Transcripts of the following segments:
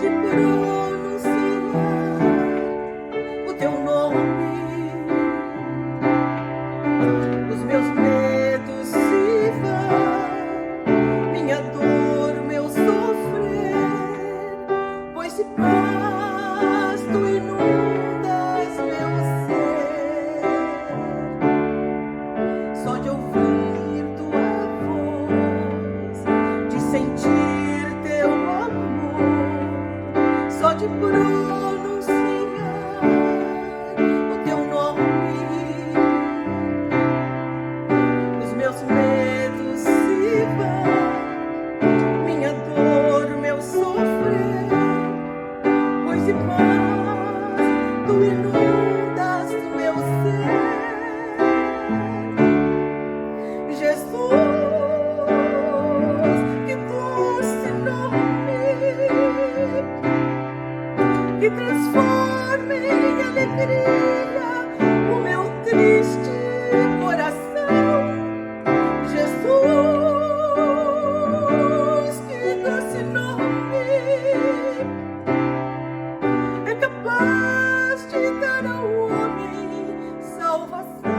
de pronunciar o teu nome, os meus medos se vão, minha dor, meu sofrer, pois se paz tu inundas meu ser. Só de ouvir tua voz, de sentir teu amor, só de pronunciar o teu nome, os meus medos se vão, minha dor, meu sofrer, pois de paz tu inundas meu ser. Jesus, que doce nome, que transforma em alegria o meu triste coração. Jesus, que doce nome, é capaz de dar ao homem salvação.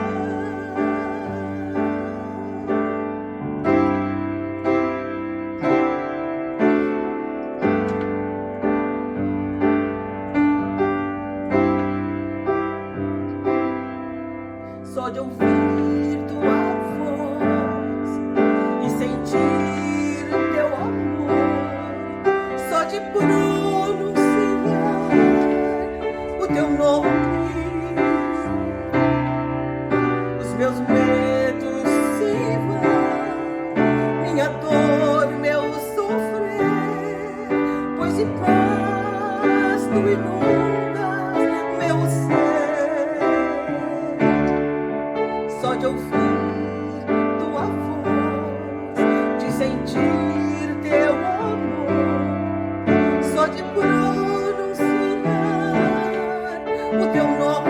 Só de ouvir tua voz e sentir teu amor, só de pronunciar o teu nome, os meus medos se vão, minha dor, meu sofrer, pois de paz tu inundas meu ser. Só de ouvir tua voz, de sentir teu amor, só de pronunciar o teu nome,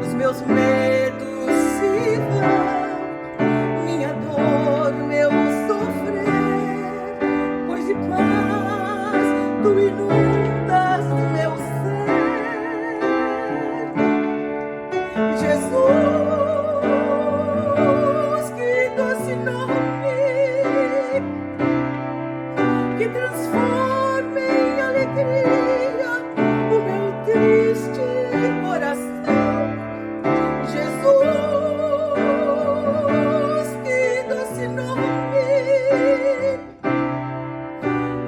os meus medos se vão, minha dor, meu sofrer, pois de paz tu inundas meu ser. Jesus, que doce nome, que transforma em alegria o meu triste coração. Jesus, que doce nome,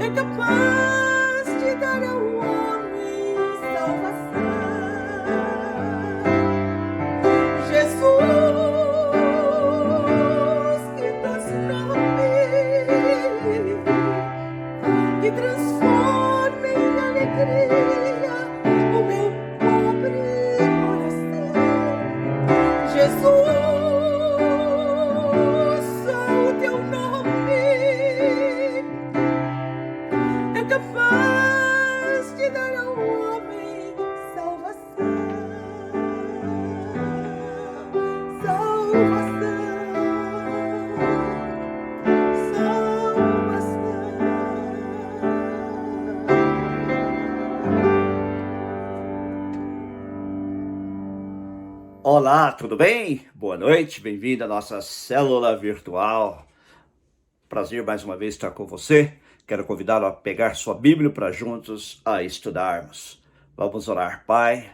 é capaz de dar ao homem salvação. Jesus, que doce nome, que transforma em alegria o meu pobre coração. Jesus, só o teu nome é capaz de dar ao homem salvação. Olá, tudo bem? Boa noite, bem-vindo à nossa célula virtual. Prazer mais uma vez estar com você. Quero convidá-lo a pegar sua Bíblia para juntos a estudarmos. Vamos orar. Pai,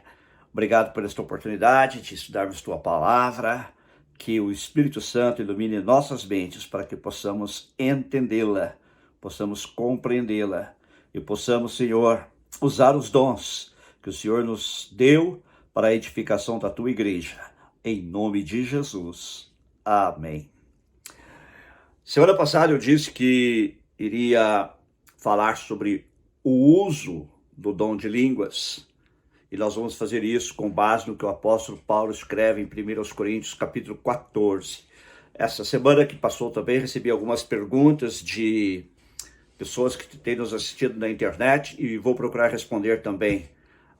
obrigado por esta oportunidade de estudarmos tua palavra. Que o Espírito Santo ilumine nossas mentes para que possamos entendê-la, possamos compreendê-la e possamos, Senhor, usar os dons que o Senhor nos deu para a edificação da tua igreja. Em nome de Jesus. Amém. Semana passada eu disse que iria falar sobre o uso do dom de línguas. E nós vamos fazer isso com base no que o apóstolo Paulo escreve em 1 Coríntios, capítulo 14. Essa semana que passou também recebi algumas perguntas de pessoas que têm nos assistido na internet e vou procurar responder também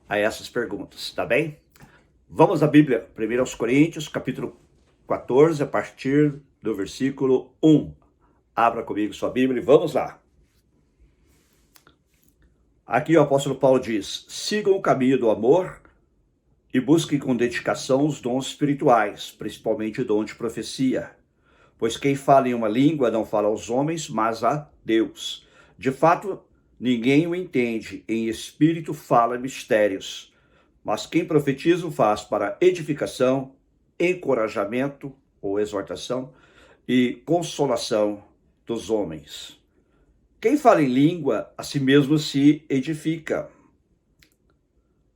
a essas perguntas, tá bem? Vamos à Bíblia, 1 Coríntios, capítulo 14, a partir do versículo 1. Abra comigo sua Bíblia e vamos lá. Aqui o apóstolo Paulo diz: sigam o caminho do amor e busquem com dedicação os dons espirituais, principalmente o dom de profecia. Pois quem fala em uma língua não fala aos homens, mas a Deus. De fato, ninguém o entende, em espírito fala mistérios. Mas quem profetiza o faz para edificação, encorajamento ou exortação e consolação dos homens. Quem fala em língua, a si mesmo se edifica.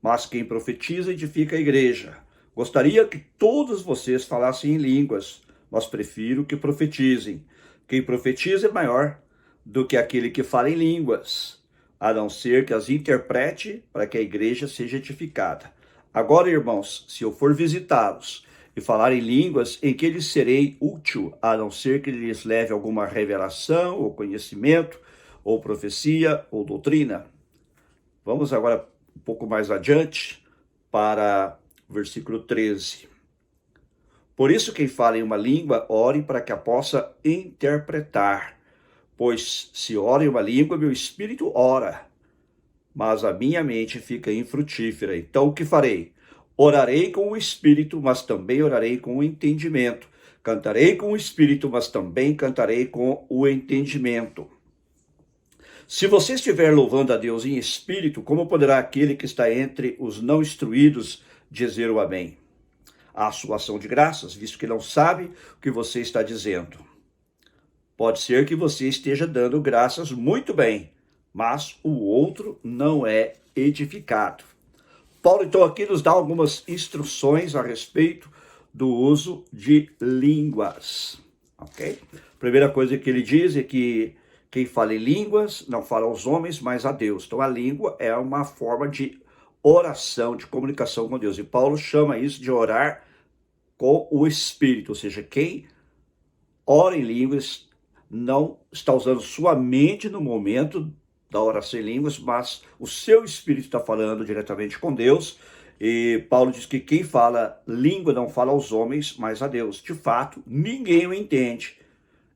Mas quem profetiza, edifica a igreja. Gostaria que todos vocês falassem em línguas, mas prefiro que profetizem. Quem profetiza é maior do que aquele que fala em línguas, a não ser que as interprete para que a igreja seja edificada. Agora, irmãos, se eu for visitá-los e falar em línguas, em que lhes serei útil, a não ser que lhes leve alguma revelação, ou conhecimento, ou profecia, ou doutrina? Vamos agora um pouco mais adiante para o versículo 13. Por isso, quem fala em uma língua, ore para que a possa interpretar. Pois se ora em uma língua, meu espírito ora, mas a minha mente fica infrutífera. Então o que farei? Orarei com o espírito, mas também orarei com o entendimento. Cantarei com o espírito, mas também cantarei com o entendimento. Se você estiver louvando a Deus em espírito, como poderá aquele que está entre os não instruídos dizer o amém? A sua ação de graças, visto que não sabe o que você está dizendo. Pode ser que você esteja dando graças muito bem, mas o outro não é edificado. Paulo, então, aqui nos dá algumas instruções a respeito do uso de línguas, ok? Primeira coisa que ele diz é que quem fala em línguas não fala aos homens, mas a Deus. Então, a língua é uma forma de oração, de comunicação com Deus. E Paulo chama isso de orar com o Espírito, ou seja, quem ora em línguas não está usando sua mente no momento da oração em línguas, mas o seu espírito está falando diretamente com Deus. E Paulo diz que quem fala língua não fala aos homens, mas a Deus. De fato, ninguém o entende.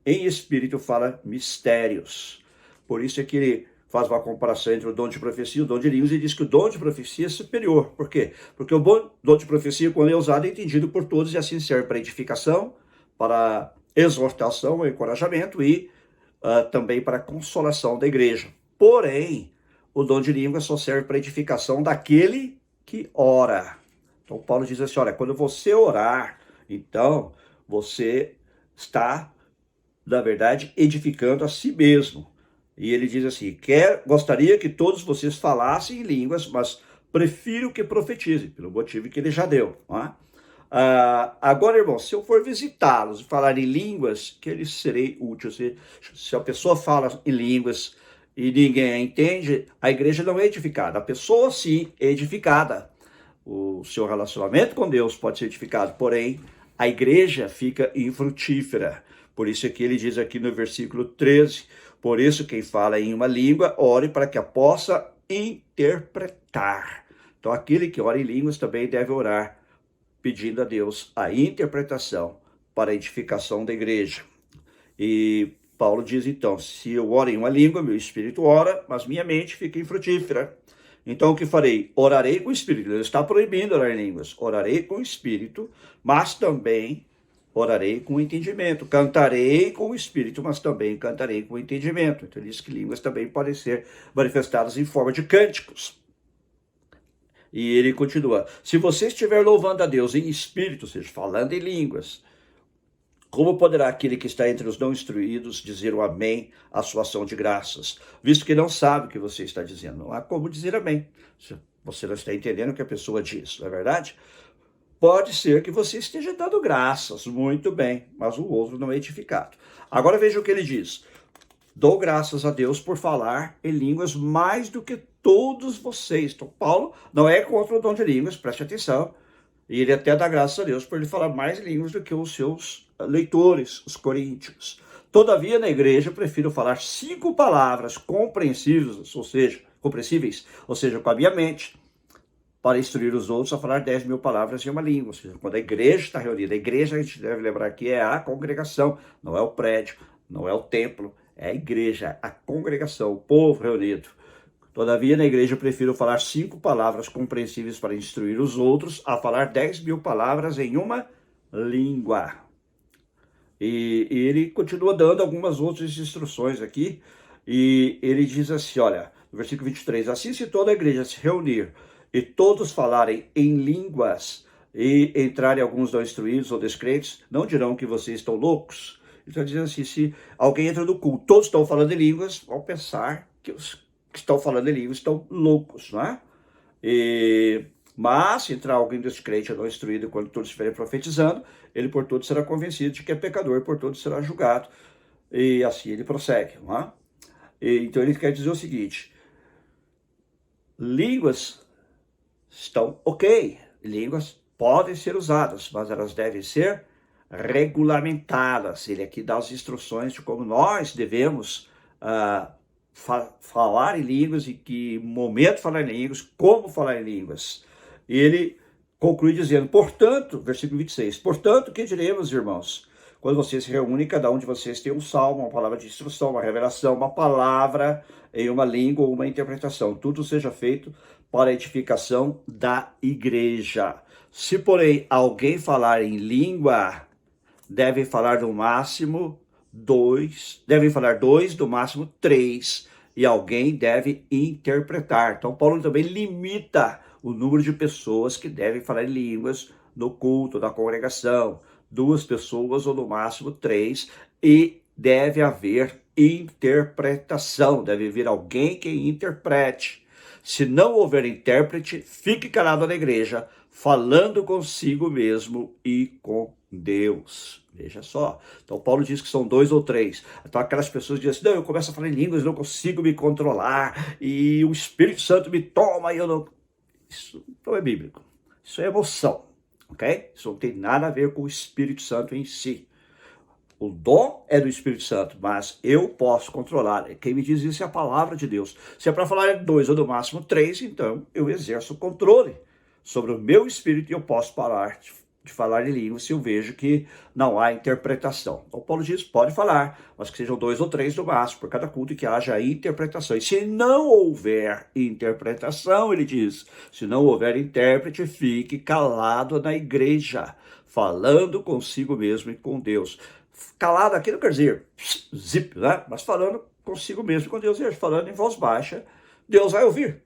Em espírito fala mistérios. Por isso é que ele faz uma comparação entre o dom de profecia e o dom de línguas e diz que o dom de profecia é superior. Por quê? Porque o dom de profecia, quando é usado, é entendido por todos e assim serve para edificação, para exortação, encorajamento e também para consolação da igreja. Porém, o dom de língua só serve para edificação daquele que ora. Então Paulo diz assim, olha, quando você orar, então você está, na verdade, edificando a si mesmo. E ele diz assim, gostaria que todos vocês falassem em línguas, mas prefiro que profetizem, pelo motivo que ele já deu. Não é? Agora, irmão, se eu for visitá-los e falar em línguas, que lhes serei útil. Se a pessoa fala em línguas e ninguém a entende, a igreja não é edificada. A pessoa, sim, é edificada. O seu relacionamento com Deus pode ser edificado, porém, a igreja fica infrutífera. Por isso é que ele diz aqui no versículo 13, por isso quem fala em uma língua, ore para que a possa interpretar. Então, aquele que ora em línguas também deve orar, pedindo a Deus a interpretação para a edificação da igreja. E Paulo diz então, se eu oro em uma língua, meu espírito ora, mas minha mente fica infrutífera. Então o que farei? Orarei com o espírito. Ele está proibindo orar em línguas. Orarei com o espírito, mas também orarei com o entendimento. Cantarei com o espírito, mas também cantarei com o entendimento. Então ele diz que línguas também podem ser manifestadas em forma de cânticos. E ele continua, se você estiver louvando a Deus em espírito, ou seja, falando em línguas, como poderá aquele que está entre os não instruídos dizer o amém à sua ação de graças, visto que não sabe o que você está dizendo? Não há como dizer amém. Você não está entendendo o que a pessoa diz, não é verdade? Pode ser que você esteja dando graças, muito bem, mas o outro não é edificado. Agora veja o que ele diz. Dou graças a Deus por falar em línguas mais do que todos vocês. Então, Paulo não é contra o dom de línguas, preste atenção. E ele até dá graças a Deus por ele falar mais línguas do que os seus leitores, os coríntios. Todavia, na igreja, eu prefiro falar 5 palavras compreensíveis, ou seja, com a minha mente, para instruir os outros a falar 10.000 palavras em uma língua. Ou seja, quando a igreja está reunida, a igreja, a gente deve lembrar que é a congregação, não é o prédio, não é o templo, é a igreja, a congregação, o povo reunido. Todavia, na igreja, eu prefiro falar 5 palavras compreensíveis para instruir os outros a falar 10.000 palavras em uma língua. E ele continua dando algumas outras instruções aqui, e ele diz assim, olha, no versículo 23, assim se toda a igreja se reunir e todos falarem em línguas e entrarem alguns não instruídos ou descrentes, não dirão que vocês estão loucos? Ele está dizendo assim, se alguém entra no culto, todos estão falando em línguas, vão pensar que os que estão falando em línguas estão loucos, não é? Mas, se entrar alguém descrente ou não instruído, quando todos estiverem profetizando, ele por todos será convencido de que é pecador, por todos será julgado. E assim ele prossegue, não é? Então ele quer dizer o seguinte, línguas estão ok, línguas podem ser usadas, mas elas devem ser regulamentadas. Ele aqui dá as instruções de como nós devemos falar em línguas, em que momento falar em línguas, como falar em línguas. E ele conclui dizendo, portanto, versículo 26, portanto, que diremos, irmãos? Quando vocês se reúnem, cada um de vocês tem um salmo, uma palavra de instrução, uma revelação, uma palavra em uma língua ou uma interpretação. Tudo seja feito para a edificação da igreja. Se, porém, alguém falar em língua, devem falar no máximo 2, devem falar 2, no máximo 3, e alguém deve interpretar. Então, Paulo também limita o número de pessoas que devem falar em línguas no culto, na congregação. 2 pessoas ou no máximo 3, e deve haver interpretação, deve vir alguém que interprete. Se não houver intérprete, fique calado na igreja, falando consigo mesmo e com Deus. Veja só. Então, Paulo diz que são 2 ou 3. Então, aquelas pessoas dizem assim, não, eu começo a falar em línguas, não consigo me controlar, e o Espírito Santo me toma, e eu não... Isso não é bíblico. Isso é emoção, ok? Isso não tem nada a ver com o Espírito Santo em si. O dom é do Espírito Santo, mas eu posso controlar. Quem me diz isso é a palavra de Deus. Se é para falar em 2 ou no máximo 3, então eu exerço controle sobre o meu espírito e eu posso parar de falar em língua se eu vejo que não há interpretação. Então Paulo diz, pode falar, mas que sejam 2 ou 3 no máximo, por cada culto, e que haja interpretação. E se não houver interpretação, ele diz, se não houver intérprete, fique calado na igreja, falando consigo mesmo e com Deus. Calado aqui não quer dizer zip, né? Mas falando consigo mesmo e com Deus, falando em voz baixa, Deus vai ouvir.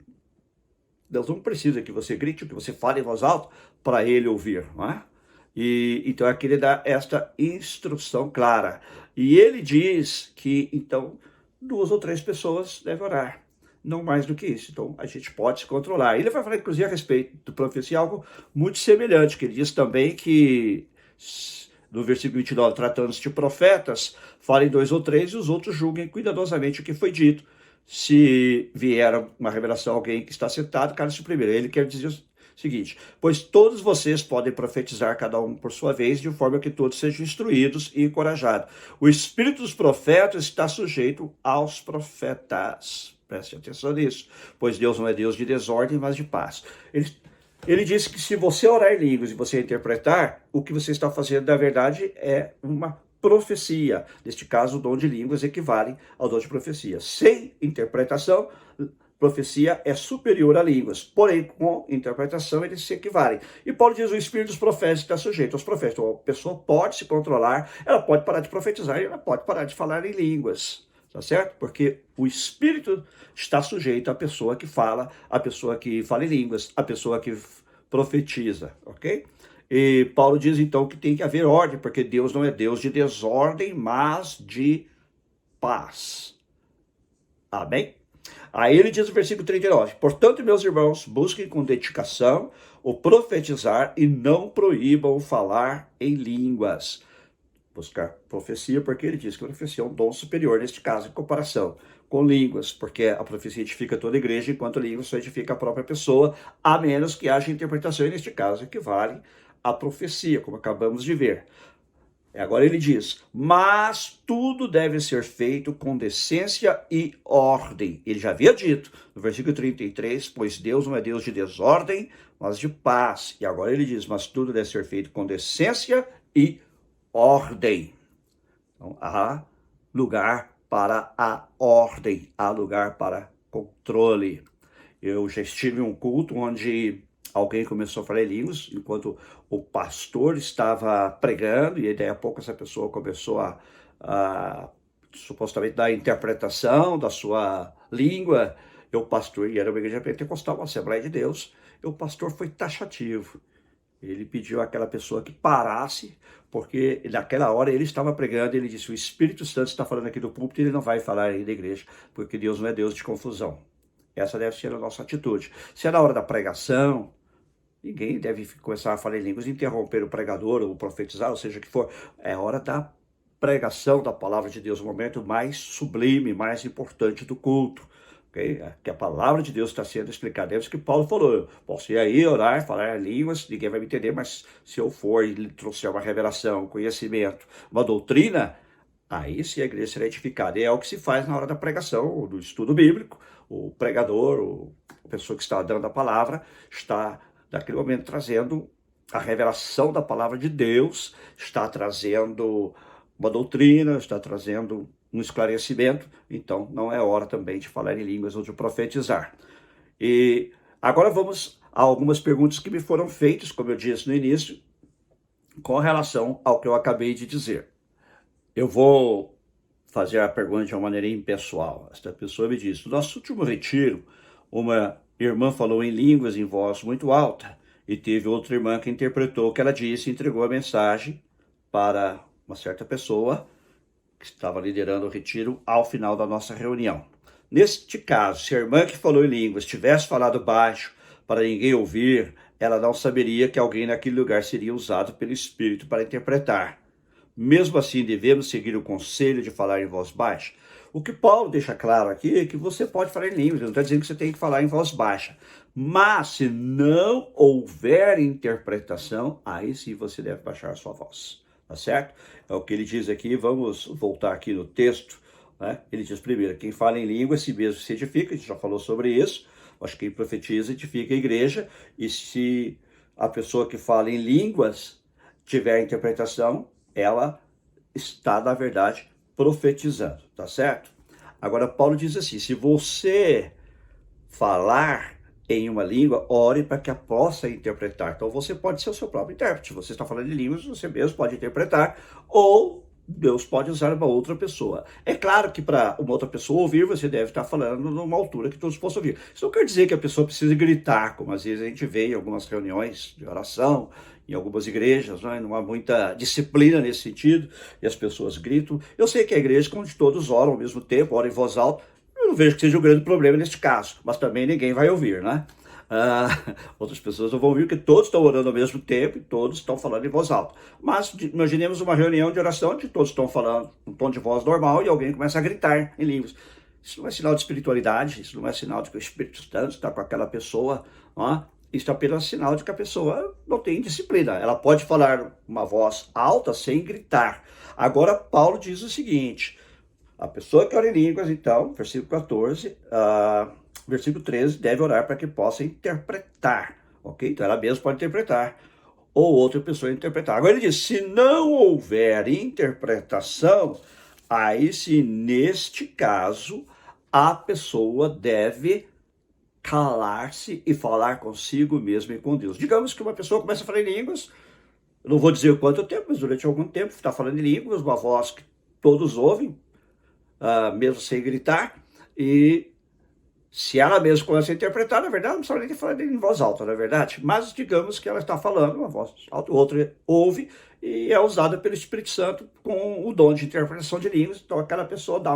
Deus não precisa que você grite, que você fale em voz alta para ele ouvir, não é? Então aqui ele dá esta instrução clara. E ele diz que, então, 2 ou 3 pessoas devem orar. Não mais do que isso. Então, a gente pode se controlar. Ele vai falar, inclusive, a respeito do profecia, algo muito semelhante, que ele diz também que, no versículo 29, tratando-se de profetas, falem 2 ou 3 e os outros julguem cuidadosamente o que foi dito. Se vier uma revelação a alguém que está sentado, cale-se primeiro. Ele quer dizer o seguinte, pois todos vocês podem profetizar, cada um por sua vez, de forma que todos sejam instruídos e encorajados. O espírito dos profetas está sujeito aos profetas. Preste atenção nisso, pois Deus não é Deus de desordem, mas de paz. Ele disse que se você orar em línguas e você interpretar, o que você está fazendo, na verdade, é uma profecia. Neste caso, o dom de línguas equivale ao dom de profecia. Sem interpretação, profecia é superior a línguas. Porém, com interpretação, eles se equivalem. E Paulo diz, o espírito dos profetas está sujeito aos profetas. Então, a pessoa pode se controlar, ela pode parar de profetizar e ela pode parar de falar em línguas. Tá certo? Porque o espírito está sujeito à pessoa que fala em línguas, à pessoa que profetiza, ok? E Paulo diz então que tem que haver ordem, porque Deus não é Deus de desordem, mas de paz. Amém? Aí ele diz no versículo 39, portanto, meus irmãos, busquem com dedicação o profetizar e não proíbam o falar em línguas. Buscar profecia, porque ele diz que a profecia é um dom superior, neste caso, em comparação com línguas, porque a profecia edifica toda a igreja, enquanto a língua só edifica a própria pessoa, a menos que haja interpretação, e neste caso equivale à profecia, como acabamos de ver. Agora ele diz, mas tudo deve ser feito com decência e ordem. Ele já havia dito, no versículo 33, pois Deus não é Deus de desordem, mas de paz. E agora ele diz, mas tudo deve ser feito com decência e ordem. Então, há lugar para a ordem, há lugar para controle. Eu já estive em um culto onde alguém começou a falar em línguas enquanto o pastor estava pregando, e aí daí a pouco essa pessoa começou a supostamente dar a interpretação da sua língua. E o pastor, e era uma igreja pentecostal, uma Assembleia de Deus, e o pastor foi taxativo. Ele pediu àquela pessoa que parasse, porque naquela hora ele estava pregando, ele disse: o Espírito Santo está falando aqui do púlpito, ele não vai falar aí da igreja, porque Deus não é Deus de confusão. Essa deve ser a nossa atitude. Se é na hora da pregação, ninguém deve começar a falar em línguas, interromper o pregador ou profetizar, ou seja, o que for. É hora da pregação da palavra de Deus, o momento mais sublime, mais importante do culto. Okay? Que a palavra de Deus está sendo explicada. É isso que Paulo falou. Eu posso ir aí, orar, falar em línguas, ninguém vai me entender, mas se eu for e lhe trouxer uma revelação, um conhecimento, uma doutrina, aí sim a igreja será edificada. E é o que se faz na hora da pregação, do estudo bíblico. O pregador, a pessoa que está dando a palavra, está naquele momento trazendo a revelação da palavra de Deus, está trazendo uma doutrina, está trazendo um esclarecimento. Então não é hora também de falar em línguas ou de profetizar. E agora vamos a algumas perguntas que me foram feitas, como eu disse no início, com relação ao que eu acabei de dizer. Eu vou fazer a pergunta de uma maneira impessoal. Esta pessoa me disse: no nosso último retiro, uma irmã falou em línguas em voz muito alta, e teve outra irmã que interpretou o que ela disse e entregou a mensagem para uma certa pessoa que estava liderando o retiro ao final da nossa reunião. Neste caso, se a irmã que falou em línguas tivesse falado baixo para ninguém ouvir, ela não saberia que alguém naquele lugar seria usado pelo Espírito para interpretar. Mesmo assim, devemos seguir o conselho de falar em voz baixa? O que Paulo deixa claro aqui é que você pode falar em línguas, ele não está dizendo que você tem que falar em voz baixa. Mas, se não houver interpretação, aí sim você deve baixar a sua voz. Tá certo? É o que ele diz aqui. Vamos voltar aqui no texto. Né? Ele diz primeiro: quem fala em língua, si mesmo se edifica. A gente já falou sobre isso. Acho que quem profetiza edifica a igreja. E se a pessoa que fala em línguas tiver interpretação, ela está, na verdade, profetizando, tá certo? Agora, Paulo diz assim: se você falar em uma língua, ore para que a possa interpretar. Então, você pode ser o seu próprio intérprete. Você está falando em línguas, você mesmo pode interpretar, ou Deus pode usar uma outra pessoa. É claro que para uma outra pessoa ouvir, você deve estar falando numa altura que todos possam ouvir. Isso não quer dizer que a pessoa precise gritar, como às vezes a gente vê em algumas reuniões de oração, em algumas igrejas, né? Não há muita disciplina nesse sentido, e as pessoas gritam. Eu sei que a igreja, onde todos oram ao mesmo tempo, oram em voz alta, eu não vejo que seja um grande problema nesse caso, mas também ninguém vai ouvir, né? Outras pessoas não vão ouvir, porque todos estão orando ao mesmo tempo e todos estão falando em voz alta. Mas imaginemos uma reunião de oração onde todos estão falando um tom de voz normal e alguém começa a gritar em línguas. Isso não é sinal de espiritualidade, isso não é sinal de que o Espírito Santo está com aquela pessoa, não. Isso é apenas sinal de que a pessoa não tem disciplina. Ela pode falar uma voz alta sem gritar. Agora, Paulo diz o seguinte: a pessoa que ora em línguas, então, versículo 14, versículo 13, deve orar para que possa interpretar, ok? Então, ela mesma pode interpretar, ou outra pessoa interpretar. Agora ele diz: se não houver interpretação, aí se neste caso, a pessoa deve calar-se e falar consigo mesmo e com Deus. Digamos que uma pessoa começa a falar em línguas, eu não vou dizer o quanto tempo, mas durante algum tempo está falando em línguas, uma voz que todos ouvem, mesmo sem gritar, e se ela mesma começa a interpretar, na verdade, não precisa nem falar em voz alta, na verdade, mas digamos que ela está falando uma voz alta, o outro ouve, e é usada pelo Espírito Santo com o dom de interpretação de línguas. Então aquela pessoa dá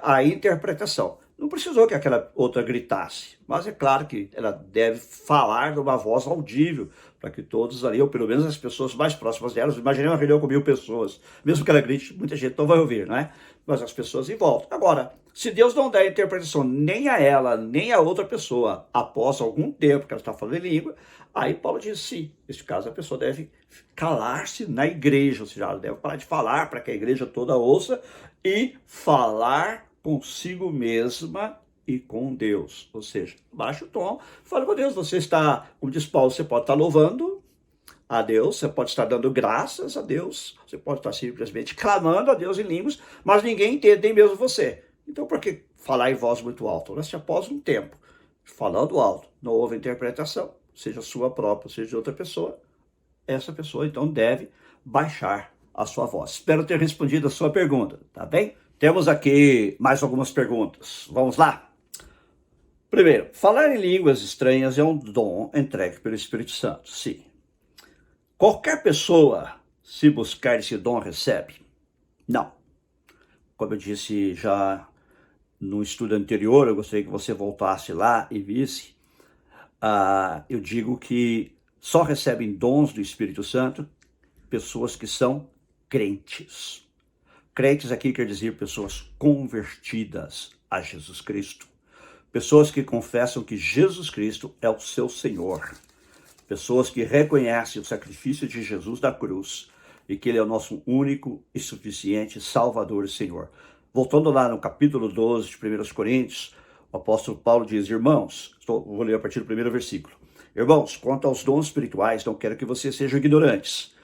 a interpretação. Não precisou que aquela outra gritasse, mas é claro que ela deve falar numa voz audível, para que todos ali, ou pelo menos as pessoas mais próximas delas, imaginei uma reunião com 1000 pessoas, mesmo que ela grite, muita gente não vai ouvir, né? Mas as pessoas em volta. Agora, se Deus não der interpretação nem a ela, nem a outra pessoa, após algum tempo que ela está falando em língua, aí Paulo diz: sim, neste caso a pessoa deve calar-se na igreja, ou seja, ela deve parar de falar para que a igreja toda ouça e falar consigo mesma e com Deus. Ou seja, baixa o tom, fala com Deus. Você está, como diz Paulo, você pode estar louvando a Deus, você pode estar dando graças a Deus, você pode estar simplesmente clamando a Deus em línguas, mas ninguém entende, nem mesmo você. Então, por que falar em voz muito alta? Ora, se após um tempo, falando alto, não houve interpretação, seja sua própria, seja de outra pessoa, essa pessoa então deve baixar a sua voz. Espero ter respondido a sua pergunta, tá bem? Temos aqui mais algumas perguntas. Vamos lá? Primeiro, falar em línguas estranhas é um dom entregue pelo Espírito Santo, sim. Qualquer pessoa, se buscar esse dom, recebe? Não. Como eu disse já no estudo anterior, eu gostaria que você voltasse lá e visse. Eu digo que só recebem dons do Espírito Santo pessoas que são crentes. Crentes aqui quer dizer pessoas convertidas a Jesus Cristo. Pessoas que confessam que Jesus Cristo é o seu Senhor. Pessoas que reconhecem o sacrifício de Jesus da cruz e que Ele é o nosso único e suficiente Salvador e Senhor. Voltando lá no capítulo 12 de 1 Coríntios, o apóstolo Paulo diz, irmãos, vou ler a partir do primeiro versículo. Irmãos, quanto aos dons espirituais, não quero que vocês sejam ignorantes.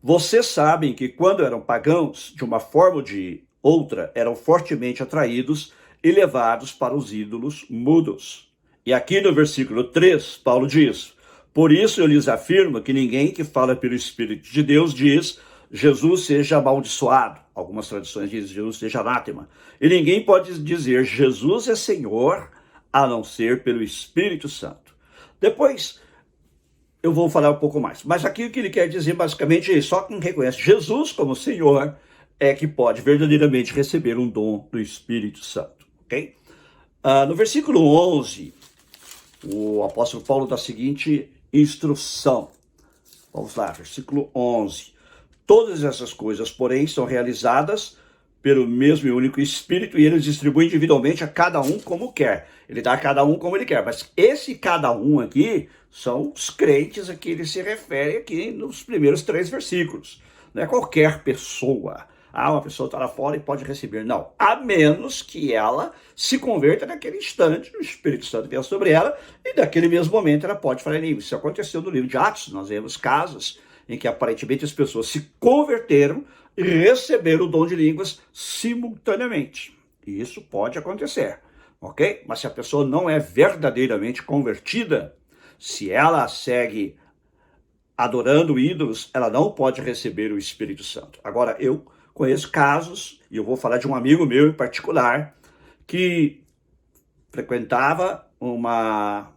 Vocês sabem que quando eram pagãos, de uma forma ou de outra, eram fortemente atraídos e levados para os ídolos mudos. E aqui no versículo 3, Paulo diz, por isso eu lhes afirmo que ninguém que fala pelo Espírito de Deus diz, Jesus seja amaldiçoado. Algumas traduções dizem, Jesus seja anátema. E ninguém pode dizer, Jesus é Senhor, a não ser pelo Espírito Santo. Depois, eu vou falar um pouco mais. Mas aqui o que ele quer dizer basicamente é só quem reconhece Jesus como Senhor é que pode verdadeiramente receber um dom do Espírito Santo. Ok? No versículo 11, o apóstolo Paulo dá a seguinte instrução. Vamos lá, versículo 11. Todas essas coisas, porém, são realizadas pelo mesmo e único Espírito e ele distribui individualmente a cada um como quer. Ele dá a cada um como ele quer. Mas esse cada um aqui são os crentes a que ele se refere aqui nos primeiros 3 versículos. Não é qualquer pessoa. Uma pessoa está lá fora e pode receber. Não, a menos que ela se converta naquele instante, o Espírito Santo venha sobre ela e naquele mesmo momento ela pode falar em línguas. Isso aconteceu no livro de Atos, nós vemos casos em que aparentemente as pessoas se converteram e receberam o dom de línguas simultaneamente. E isso pode acontecer, ok? Mas se a pessoa não é verdadeiramente convertida, se ela segue adorando ídolos, ela não pode receber o Espírito Santo. Agora, eu conheço casos, e eu vou falar de um amigo meu em particular, que frequentava uma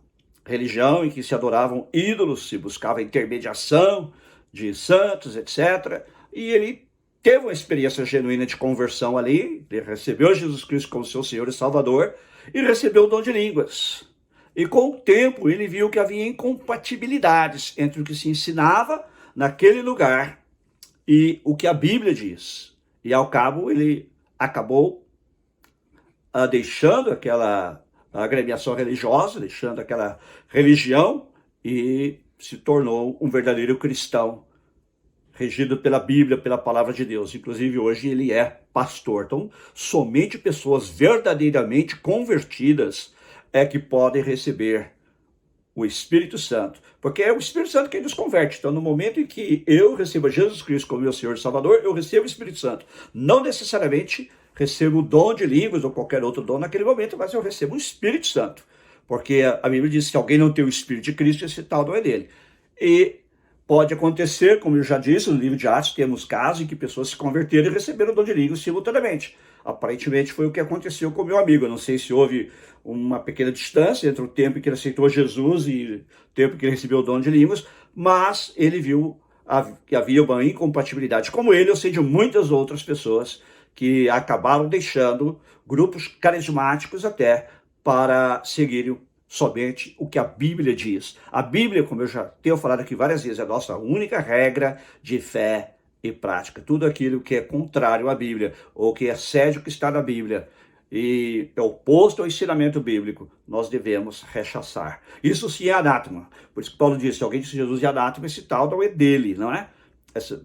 religião em que se adoravam ídolos, se buscava intermediação de santos, etc. E ele teve uma experiência genuína de conversão ali, ele recebeu Jesus Cristo como seu Senhor e Salvador, e recebeu o dom de línguas. E com o tempo ele viu que havia incompatibilidades entre o que se ensinava naquele lugar e o que a Bíblia diz. E ao cabo ele acabou deixando aquela agremiação religiosa, deixando aquela religião e se tornou um verdadeiro cristão, regido pela Bíblia, pela palavra de Deus. Inclusive hoje ele é pastor. Então somente pessoas verdadeiramente convertidas é que podem receber o Espírito Santo, porque é o Espírito Santo quem nos converte. Então, no momento em que eu recebo Jesus Cristo como meu Senhor e Salvador, eu recebo o Espírito Santo. Não necessariamente recebo o dom de línguas ou qualquer outro dom naquele momento, mas eu recebo o Espírito Santo, porque a Bíblia diz que se alguém não tem o Espírito de Cristo, esse tal não é dele. E pode acontecer, como eu já disse, no livro de Atos temos casos em que pessoas se converteram e receberam o dom de línguas simultaneamente. Aparentemente foi o que aconteceu com o meu amigo. Eu não sei se houve uma pequena distância entre o tempo em que ele aceitou Jesus e o tempo em que ele recebeu o dom de línguas, mas ele viu que havia uma incompatibilidade. Como ele, eu sei de muitas outras pessoas que acabaram deixando grupos carismáticos até para seguirem somente o que a Bíblia diz. A Bíblia, como eu já tenho falado aqui várias vezes, é a nossa única regra de fé e prática. Tudo aquilo que é contrário à Bíblia, ou que excede o que está na Bíblia, e é oposto ao ensinamento bíblico, nós devemos rechaçar. Isso sim é anátema. Por isso que Paulo diz, se alguém disse Jesus é anátema, esse tal não é dele, não é?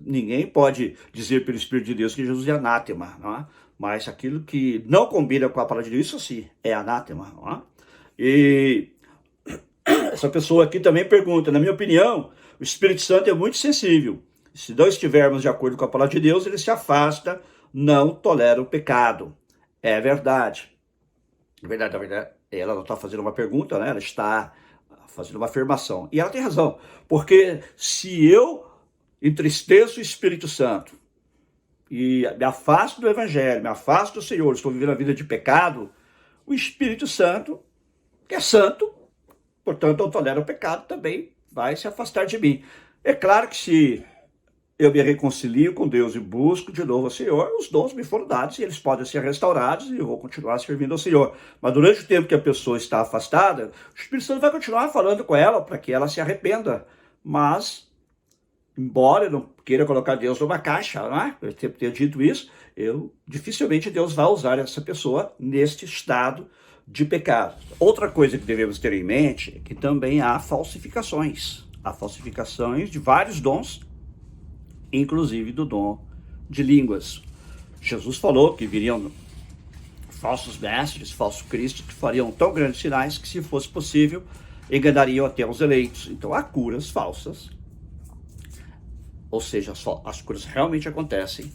Ninguém pode dizer pelo Espírito de Deus que Jesus é anátema, não é? Mas aquilo que não combina com a palavra de Deus, isso sim é anátema, não é? E essa pessoa aqui também pergunta, na minha opinião, o Espírito Santo é muito sensível. Se não estivermos de acordo com a palavra de Deus, ele se afasta, não tolera o pecado. É verdade. Na verdade, ela não está fazendo uma pergunta, né? Ela está fazendo uma afirmação. E ela tem razão, porque se eu entristeço o Espírito Santo e me afasto do Evangelho, me afasto do Senhor, estou vivendo a vida de pecado, o Espírito Santo, que é santo, portanto, eu tolero o pecado, também vai se afastar de mim. É claro que se eu me reconcilio com Deus e busco de novo o Senhor, os dons me foram dados e eles podem ser restaurados e eu vou continuar servindo ao Senhor. Mas durante o tempo que a pessoa está afastada, o Espírito Santo vai continuar falando com ela para que ela se arrependa. Mas, embora eu não queira colocar Deus numa caixa, não é? Eu sempre tenho dito isso, dificilmente Deus vai usar essa pessoa neste estado de pecado. Outra coisa que devemos ter em mente é que também há falsificações. Há falsificações de vários dons, inclusive do dom de línguas. Jesus falou que viriam falsos mestres, falsos cristos, que fariam tão grandes sinais que, se fosse possível, enganariam até os eleitos. Então há curas falsas, ou seja, as curas realmente acontecem,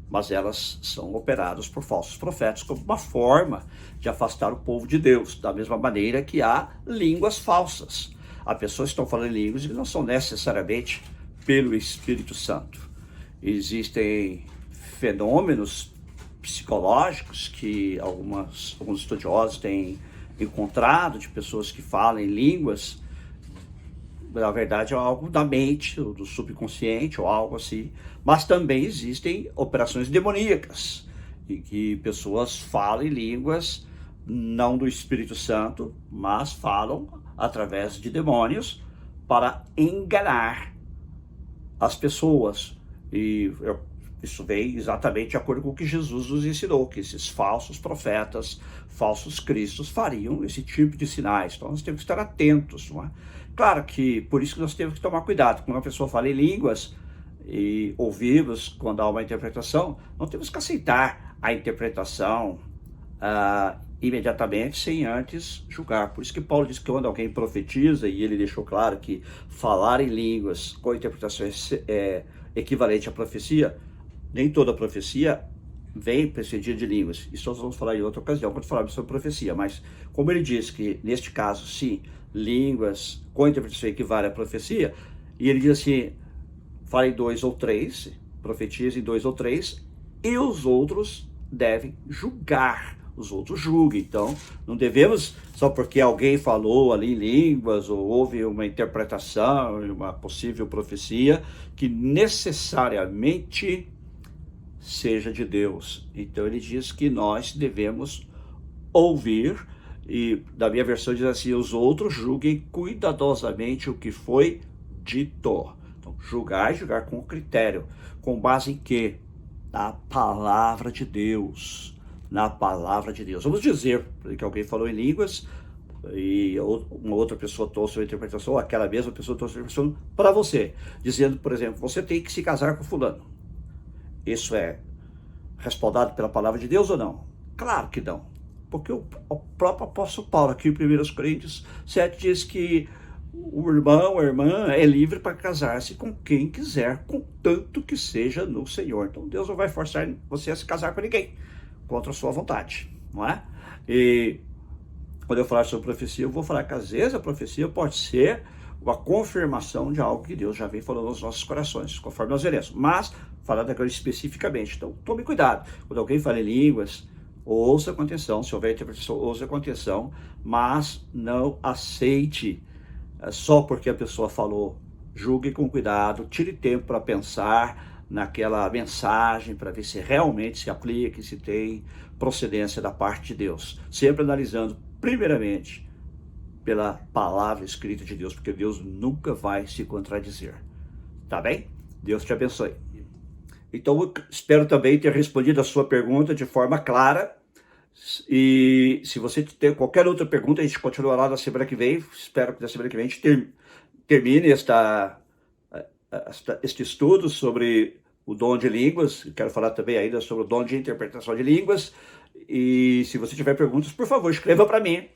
mas elas são operadas por falsos profetas como uma forma de afastar o povo de Deus, da mesma maneira que há línguas falsas. Há pessoas que estão falando línguas e não são necessariamente pelo Espírito Santo. Existem fenômenos psicológicos que alguns estudiosos têm encontrado de pessoas que falam em línguas. Na verdade é algo da mente, do subconsciente ou algo assim, mas também existem operações demoníacas, em que pessoas falam em línguas não do Espírito Santo, mas falam através de demônios para enganar as pessoas. E isso vem exatamente de acordo com o que Jesus nos ensinou, que esses falsos profetas, falsos cristos fariam esse tipo de sinais. Então nós temos que estar atentos, não é? Claro que por isso que nós temos que tomar cuidado. Quando uma pessoa fala em línguas e ouvimos quando há uma interpretação, não temos que aceitar a interpretação imediatamente, sem antes julgar. Por isso que Paulo diz que quando alguém profetiza, e ele deixou claro que falar em línguas com interpretação é equivalente à profecia, nem toda profecia vem precedida de línguas. Isso nós vamos falar em outra ocasião, quando falarmos sobre profecia. Mas como ele diz que, neste caso, sim, línguas com interpretação equivale à profecia, e ele diz assim, fala em 2 ou 3, profetiza em 2 ou 3, e os outros devem julgar. Os outros julguem. Então, não devemos, só porque alguém falou ali em línguas, ou houve uma interpretação, uma possível profecia, que necessariamente seja de Deus. Então, ele diz que nós devemos ouvir, e da minha versão diz assim, os outros julguem cuidadosamente o que foi dito. Então, julgar com critério. Com base em quê? Na palavra de Deus. Na palavra de Deus. Vamos dizer que alguém falou em línguas e uma outra pessoa trouxe uma interpretação, ou aquela mesma pessoa trouxe uma interpretação para você, dizendo, por exemplo, você tem que se casar com fulano. Isso é respaldado pela palavra de Deus ou não? Claro que não. Porque o próprio apóstolo Paulo, aqui em 1 Coríntios 7, diz que o irmão, a irmã é livre para casar-se com quem quiser, contanto que seja no Senhor. Então Deus não vai forçar você a se casar com ninguém contra a sua vontade, não é? E quando eu falar sobre profecia, eu vou falar que às vezes a profecia pode ser uma confirmação de algo que Deus já vem falando nos nossos corações, conforme nós veremos. Mas, falando agora especificamente, então tome cuidado. Quando alguém fala em línguas, ouça com atenção. Se houver interpretação, ouça com atenção, mas não aceite só porque a pessoa falou. Julgue com cuidado, tire tempo para pensar naquela mensagem, para ver se realmente se aplica, se tem procedência da parte de Deus. Sempre analisando, primeiramente, pela palavra escrita de Deus, porque Deus nunca vai se contradizer. Tá bem? Deus te abençoe. Então, eu espero também ter respondido a sua pergunta de forma clara. E se você tem qualquer outra pergunta, a gente continuará na semana que vem. Espero que na semana que vem a gente termine este estudo sobre o dom de línguas. Quero falar também ainda sobre o dom de interpretação de línguas. E se você tiver perguntas, por favor, escreva para mim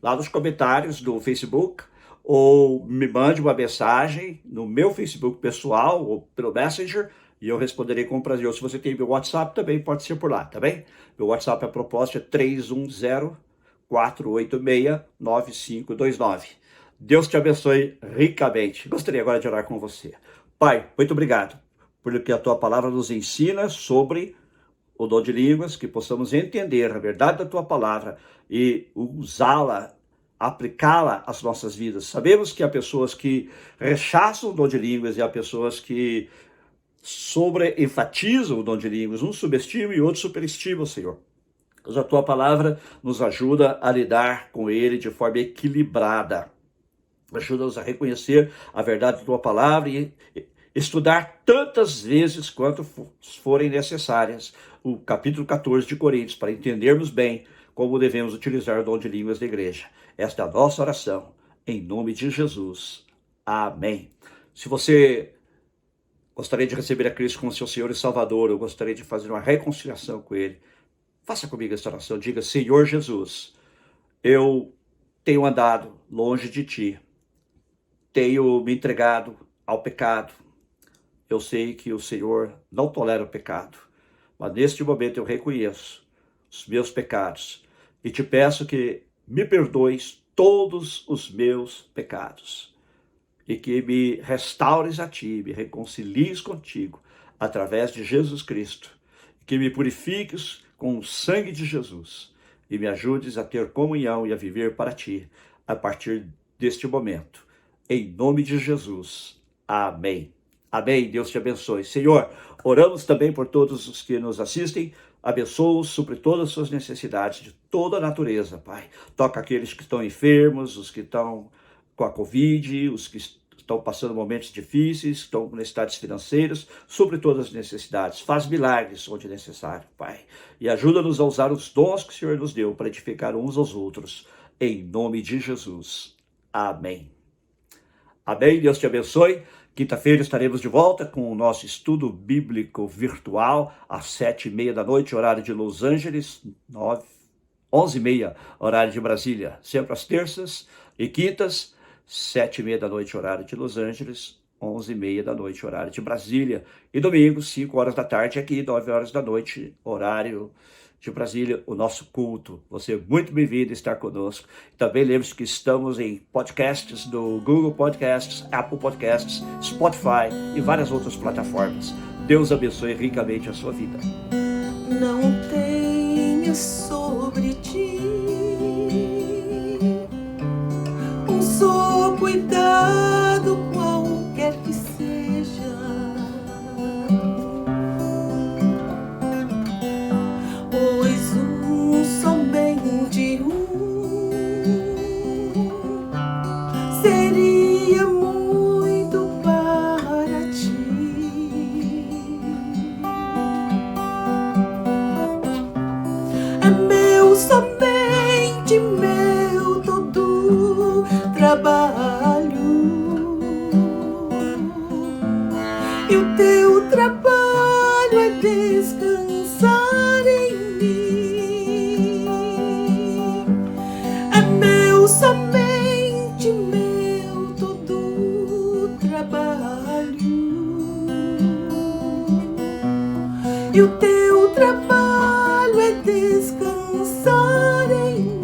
lá nos comentários do Facebook, ou me mande uma mensagem no meu Facebook pessoal ou pelo Messenger, e eu responderei com prazer. Ou se você tem meu WhatsApp, também pode ser por lá, tá bem? Meu WhatsApp, a propósito, é 310-486-9529. Deus te abençoe ricamente. Gostaria agora de orar com você. Pai, muito obrigado por que a tua palavra nos ensina sobre o dom de línguas, que possamos entender a verdade da tua palavra e usá-la, aplicá-la às nossas vidas. Sabemos que há pessoas que rechaçam o dom de línguas e há pessoas que enfatizam o dom de línguas, uns subestimam e outros superestimam, Senhor. Mas a tua palavra nos ajuda a lidar com ele de forma equilibrada. Ajuda-nos a reconhecer a verdade da tua palavra e estudar tantas vezes quanto forem necessárias o capítulo 14 de Coríntios, para entendermos bem como devemos utilizar o dom de línguas da igreja. Esta é a nossa oração, em nome de Jesus. Amém. Se você gostaria de receber a Cristo como seu Senhor e Salvador, eu gostaria de fazer uma reconciliação com Ele, faça comigo essa oração. Diga: Senhor Jesus, eu tenho andado longe de Ti, tenho me entregado ao pecado. Eu sei que o Senhor não tolera o pecado, mas neste momento eu reconheço os meus pecados e te peço que me perdoes todos os meus pecados e que me restaures a Ti, me reconcilies contigo através de Jesus Cristo, que me purifiques com o sangue de Jesus e me ajudes a ter comunhão e a viver para Ti a partir deste momento. Em nome de Jesus. Amém. Amém. Deus te abençoe. Senhor, oramos também por todos os que nos assistem. Abençoa-os, supre todas as suas necessidades de toda a natureza, Pai. Toca aqueles que estão enfermos, os que estão com a Covid, os que estão passando momentos difíceis, estão com necessidades financeiras, supre todas as necessidades. Faz milagres onde necessário, Pai. E ajuda-nos a usar os dons que o Senhor nos deu para edificar uns aos outros. Em nome de Jesus. Amém. Amém. Deus te abençoe. Quinta-feira estaremos de volta com o nosso estudo bíblico virtual às 7h30 da noite, horário de Los Angeles, 11h30, horário de Brasília. Sempre às terças e quintas, 7h30 da noite, horário de Los Angeles, 11h30 da noite, horário de Brasília. E domingo, 5 horas da tarde, aqui, 9 horas da noite, horário de Brasília, o nosso culto. Você é muito bem-vindo a estar conosco. Também lembre-se que estamos em podcasts do Google Podcasts, Apple Podcasts, Spotify e várias outras plataformas. Deus abençoe ricamente a sua vida. Não tenha sobre ti um só cuidado, qualquer que seja, pois somente seria muito para ti. É meu, somente meu, todo trabalho, e o teu trabalho é descansar em mim. É meu, somente meu, todo trabalho, e o teu trabalho é descansar em mim.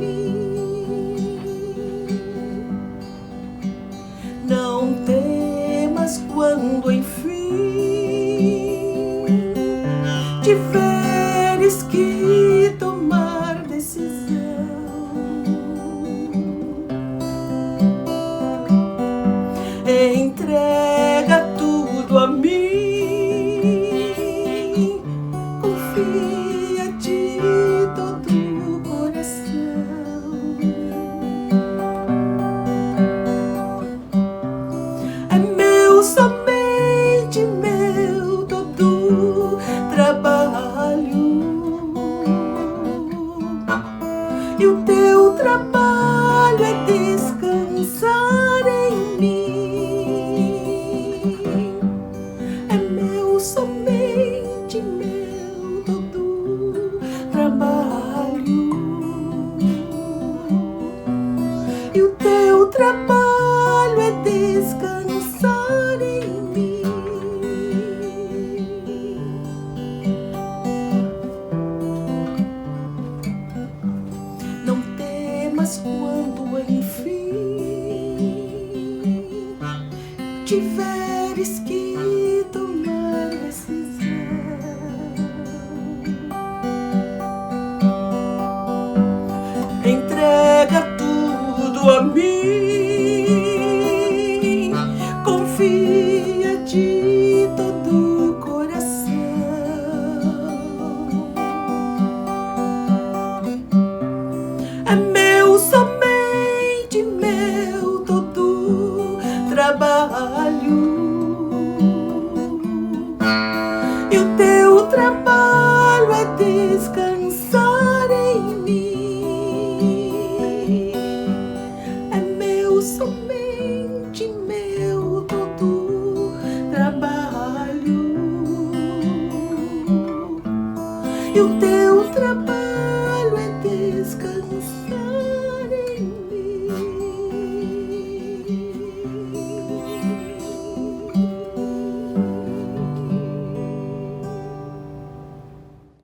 Não temas quando enfim tiveres que tomar decisão. Entrega tudo a mim, confia de todo o coração. É meu, somente meu, todo trabalho, e o teu trabalho é descansar em mim. É meu, somente meu, todo trabalho, e o teu trabalho é descansar em mim. mas quando enfim tiveres que tomar decisão, entrega tudo a mim, confia de todo o coração. É meu, somente meu, todo trabalho, e o teu trabalho é descansar em mim. É meu, somente meu, todo trabalho, e o teu trabalho é descansar